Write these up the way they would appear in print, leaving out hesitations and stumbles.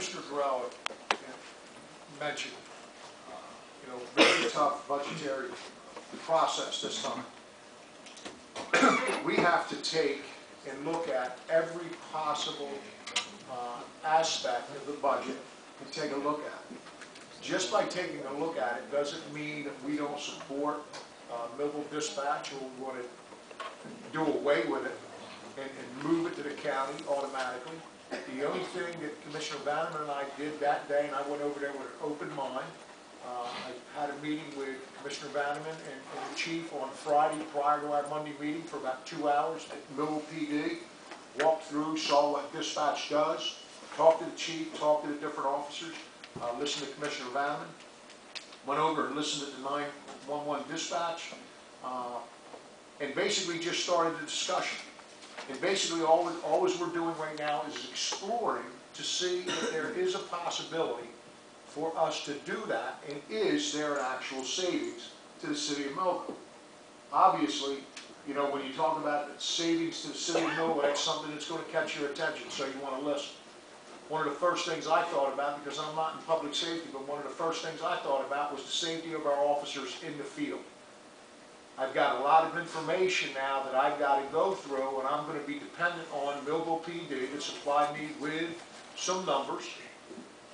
Commissioner Varela mentioned, very tough budgetary process this time. We have to take and look at every possible aspect of the budget and take a look at it. Just by taking a look at it doesn't mean that we don't support Millville Dispatch or we want to do away with it and move it to the county automatically. The only thing that Commissioner Bannerman and I did that day, and I went over there with an open mind, I had a meeting with Commissioner Bannerman and the chief on Friday prior to our Monday meeting for about 2 hours at Millville PD, walked through, saw what dispatch does, talked to the chief, talked to the different officers, listened to Commissioner Bannerman, went over and listened to the 911 dispatch, and basically just started the discussion. And basically all we're doing right now is exploring to see if there is a possibility for us to do that, and is there an actual savings to the city of Millville. Obviously, when you talk about savings to the city of Millville, that's something that's going to catch your attention, so you want to listen. One of the first things I thought about, because I'm not in public safety, but one of the first things I thought about was the safety of our officers in the field. I've got a lot of information now that I've got to go through, and I'm going to be dependent on Millville PD to supply me with some numbers,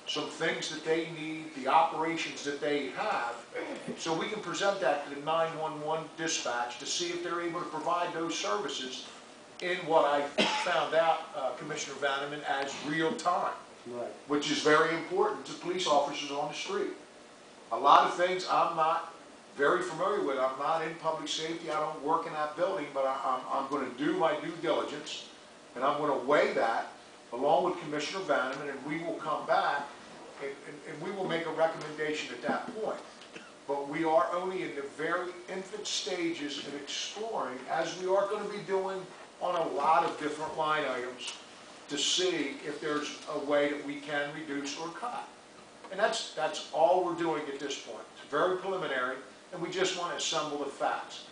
some things that they need, the operations that they have, so we can present that to the 911 dispatch to see if they're able to provide those services in what I found out, Commissioner Vanneman, as real time, right, which is very important to police officers on the street. A lot of things I'm not very familiar with. I'm not in public safety. I don't work in that building, but I'm going to do my due diligence, and I'm going to weigh that along with Commissioner Vanneman, and we will come back and we will make a recommendation at that point. But we are only in the very infant stages of exploring, as we are going to be doing on a lot of different line items, to see if there's a way that we can reduce or cut. And that's all we're doing at this point. It's very preliminary, and we just want to assemble the facts.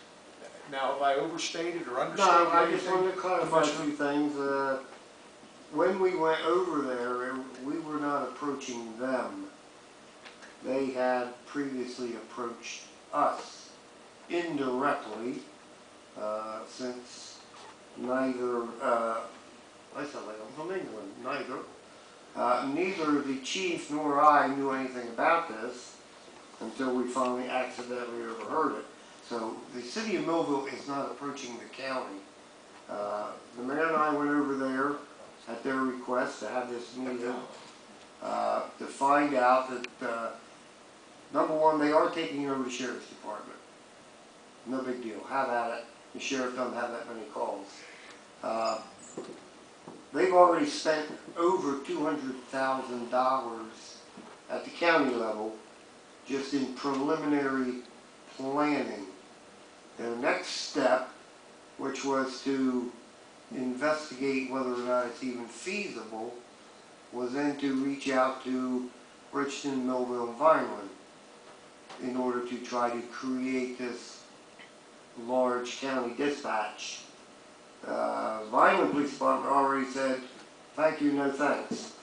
Now, if I overstated or understated anything... No, I just anything, wanted to clarify two things. When we went over there, we were not approaching them. They had previously approached us indirectly, since neither, I sound like I'm from England, neither the chief nor I knew anything about this until we finally accidentally overheard it. So the city of Millville is not approaching the county. The mayor and I went over there at their request to have this meeting to find out that, number one, they are taking over the sheriff's department. No big deal. Have at it. The sheriff doesn't have that many calls. They've already spent over $200,000 at the county level just in preliminary planning. Their next step, which was to investigate whether or not it's even feasible, was then to reach out to Richmond, Millville, and Vineland in order to try to create this large county dispatch. Vineland Police Department already said, thank you, no thanks.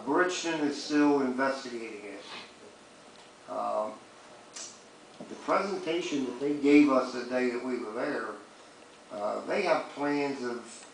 Bridgeton is still investigating it. The presentation that they gave us the day that we were there, they have plans of